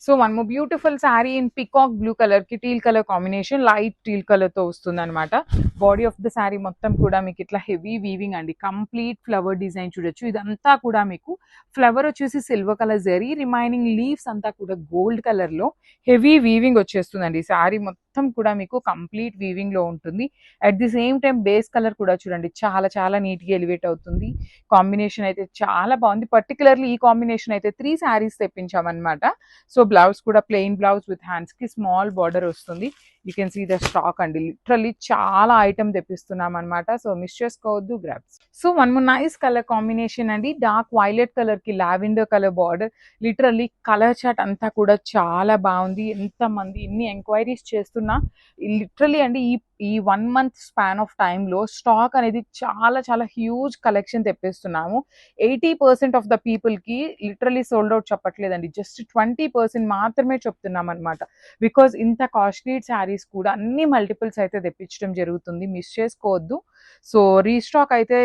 So one more beautiful saree in peacock blue colour కి teal colour combination, light teal colour తో వస్తుంది అనమాట. Body of the sari మొత్తం కూడా మీకు ఇట్లా హెవీ వీవింగ్ అండి, కంప్లీట్ ఫ్లవర్ డిజైన్ చూడొచ్చు. ఇదంతా కూడా మీకు ఫ్లవర్ వచ్చేసి silver colour zari, remaining leaves అంతా కూడా గోల్డ్ కలర్ లో హెవీ వీవింగ్ వచ్చేస్తుందండి. శారీ మొత్తం కూడా మీకు కంప్లీట్ వీవింగ్ లో ఉంటుంది. At the same time base colour కూడా చూడండి చాలా చాలా నీట్ గా ఎలివేట్ అవుతుంది. కాంబినేషన్ అయితే చాలా బాగుంది. పర్టికులర్లీ ఈ కాంబినేషన్ అయితే 3 శారీస్ తెప్పించామన్నమాట. సో బ్లౌజ్ కూడా ప్లెయిన్ బ్లౌజ్ విత్ హ్యాండ్స్ కి స్మాల్ బార్డర్ వస్తుంది. You can see the stock అండి, లిటరల్లీ చాలా ఐటమ్ తెప్పిస్తున్నాం అనమాట. సో మిస్ చేసుకోవద్దు, grabs. So one more nice colour combination అండి, డార్క్ వైలెట్ కలర్ కి lavender colour border. Literally colour chart అంతా కూడా చాలా బాగుంది. ఎంతమంది ఎన్ని ఎంక్వైరీస్ చేస్తున్నా లిటరల్లీ అండి ఈ 1 మంత్ స్పాన్ ఆఫ్ టైంలో స్టాక్ అనేది చాలా చాలా హ్యూజ్ కలెక్షన్ తెప్పిస్తున్నాము. 80% ఆఫ్ ద పీపుల్ కి లిటరల్లీ సోల్డ్ అవుట్ చెప్పట్లేదండి, జస్ట్ 20% మాత్రమే చెప్తున్నాం అనమాట. బికాజ్ ఇంత కాస్ట్లీ శారీస్ కూడా అన్ని మల్టిపుల్స్ అయితే తెప్పించడం జరుగుతుంది, మిస్ చేసుకోవద్దు. సో రీస్టాక్ అయితే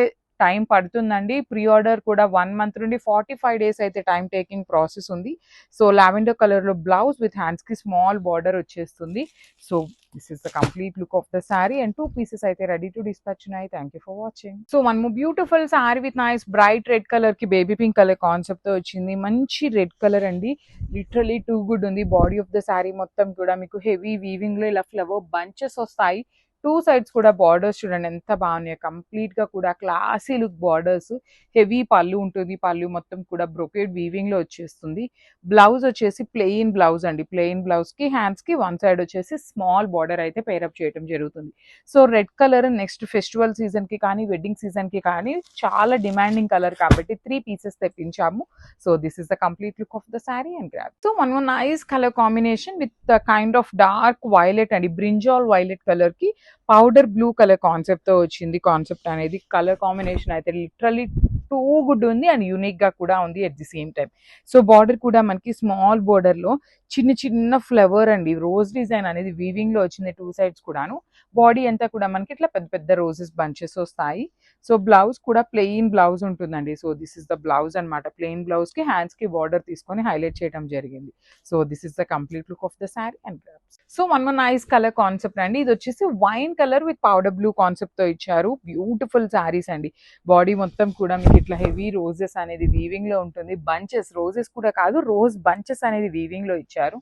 టైం పడుతుందండి. ప్రీ ఆర్డర్ కూడా 1 మంత్ నుండి 45 డేస్ అయితే టైం టేకింగ్ ప్రాసెస్ ఉంది. సో లావెండర్ కలర్ లో బ్లౌజ్ విత్ హ్యాండ్స్ కి స్మాల్ బార్డర్ వచ్చేస్తుంది. So this is the complete look of the saree and 2 pieces అయితే రెడీ టు డిస్పాచ్ ఉన్నాయి. Thank you for watching. So one more beautiful sari with nice bright red colour కి baby pink colour concept తో వచ్చింది. మంచి red colour అండి, literally two good ఉంది. Body of the sari మొత్తం కూడా మీకు హెవీ వీవింగ్ లో ఇలా ఫ్లవర్ బంచెస్ వస్తాయి. 2 సైడ్స్ కూడా బార్డర్స్ చూడండి ఎంత బాగున్నాయి, కంప్లీట్ గా కూడా క్లాసీ లుక్ బార్డర్స్. హెవీ పళ్ళు ఉంటుంది, పళ్ళు మొత్తం కూడా బ్రొకేడ్ వీవింగ్ లో వచ్చేస్తుంది. బ్లౌజ్ వచ్చేసి ప్లెయిన్ బ్లౌజ్ అండి, ప్లెయిన్ బ్లౌజ్ కి హ్యాండ్స్ కి 1 సైడ్ వచ్చేసి స్మాల్ బార్డర్ అయితే పేరప్ చేయడం జరుగుతుంది. So red colour next festival season కి కానీ వెడ్డింగ్ సీజన్ కి కానీ చాలా డిమాండింగ్ కలర్ కాబట్టి 3 పీసెస్ తెప్పించాము. So this is the complete look of the saree and grab. So one more nice colour combination with kind of dark violet అండి, brinjal violet colour కి powder blue colour concept తో వచ్చింది. Concept అనేది colour combination అయితే literally too good ఉంది and unique గా కూడా ఉంది at the same time. So border కూడా మనకి స్మాల్ బార్డర్ లో చిన్న చిన్న ఫ్లవర్ అండి, రోజ్ డిజైన్ అనేది వీవింగ్ లో వచ్చింది 2 సైడ్స్ కూడాను. బాడీ అంతా కూడా మనకి ఇట్లా పెద్ద పెద్ద రోజెస్ బంచెస్ వస్తాయి. సో బ్లౌజ్ కూడా ప్లెయిన్ బ్లౌజ్ ఉంటుందండి. So this is the blouse అనమాట. ప్లెయిన్ బ్లౌజ్ కి హ్యాండ్స్ కి బార్డర్ తీసుకొని హైలైట్ చేయడం జరిగింది. So this is the complete look of the saree and grabs. So one more nice colour concept అండి, ఇది వచ్చేసి wine colour with powder blue concept తో ఇచ్చారు. బ్యూటిఫుల్ శారీస్ అండి, బాడీ మొత్తం కూడా మీకు ఇట్లా హెవీ రోజెస్ అనేది వీవింగ్ లో ఉంటుంది. బంచెస్, రోజెస్ కూడా కాదు, రోజ్ బంచెస్ అనేది వీవింగ్ లో ఇచ్చారు.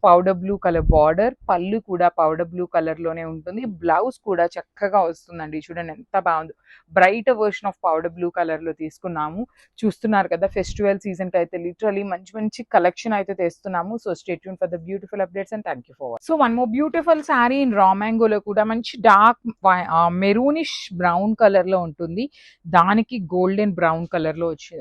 పౌడర్ బ్లూ కలర్ బార్డర్, పళ్ళు కూడా పౌడర్ బ్లూ కలర్ లోనే ఉంటుంది. బ్లౌజ్ కూడా చక్కగా వస్తుందండి, చూడండి ఎంత బాగుంది. Bright version of powder blue colour లో తీసుకున్నాము. చూస్తున్నారు కదా, ఫెస్టివల్ సీజన్ కి అయితే లిటరలీ మంచి మంచి కలెక్షన్ అయితే తెస్తున్నాము. So stay tune for the beautiful updates and thank you for watching. So one more beautiful saree in raw మ్యాంగోలో కూడా మంచి డార్క్ మెరూనిష్ బ్రౌన్ కలర్ లో ఉంటుంది. దానికి గోల్డెన్ బ్రౌన్ కలర్ లో వచ్చి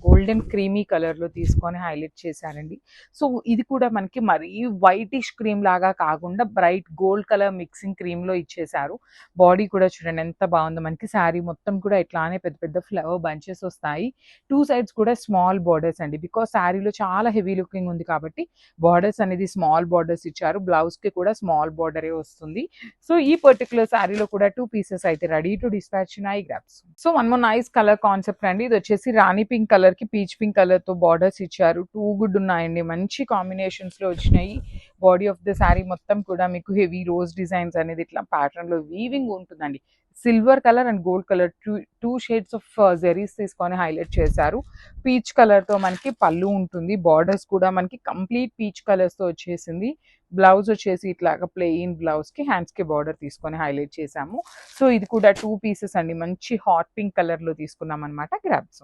గోల్డెన్ క్రీమీ కలర్ లో తీసుకొని హైలైట్ చేశారండి. సో ఇది కూడా మనకి మరీ వైటిష్ క్రీమ్ లాగా కాకుండా bright gold colour mixing cream లో ఇచ్చేసారు. బాడీ కూడా చూడండి ఎంత బాగుందో, మనకి శారీ మొత్తం కూడా ఇట్లానే పెద్ద పెద్ద ఫ్లవర్ బంచెస్ వస్తాయి. 2 సైడ్స్ కూడా స్మాల్ బార్డర్స్ అండి, బికాస్ శారీలో చాలా హెవీ లుకింగ్ ఉంది కాబట్టి బార్డర్స్ అనేది స్మాల్ బార్డర్స్ ఇచ్చారు. బ్లౌజ్ కి కూడా స్మాల్ బార్డరే వస్తుంది. సో ఈ పర్టికులర్ శారీలో కూడా 2 పీసెస్ అయితే రెడీ టు డిస్పాచ్ ఉన్నాయి, grabs. So one more nice colour concept అండి, ఇది వచ్చేసి రాణి పింక్ కలర్ కి పీచ్ పింక్ కలర్ తో బార్డర్స్ ఇచ్చారు. 2 గుడ్ ఉన్నాయండి, మంచి కాంబినేషన్స్ లో వచ్చినాయి. బాడీ ఆఫ్ ద శారీ మొత్తం కూడా మీకు హెవీ రోజ్ డిజైన్స్ అనేది ఇట్లా ప్యాటర్న్ లో వీవింగ్ ఉంటుందండి. Silver colour and gold colour two shades of zaris తీసుకొని హైలైట్ చేశారు. పీచ్ కలర్ తో మనకి పళ్ళు ఉంటుంది. బార్డర్స్ కూడా మనకి కంప్లీట్ పీచ్ కలర్స్ తో వచ్చేసింది. బ్లౌజ్ వచ్చేసి ఇట్లాగా ప్లెయిన్ బ్లౌజ్ కి హ్యాండ్స్ కి బార్డర్ తీసుకొని హైలైట్ చేసాము. సో ఇది కూడా 2 పీసెస్ అండి, మంచి హాట్ పింక్ కలర్ లో తీసుకున్నాం అనమాట, గ్రాబ్స్.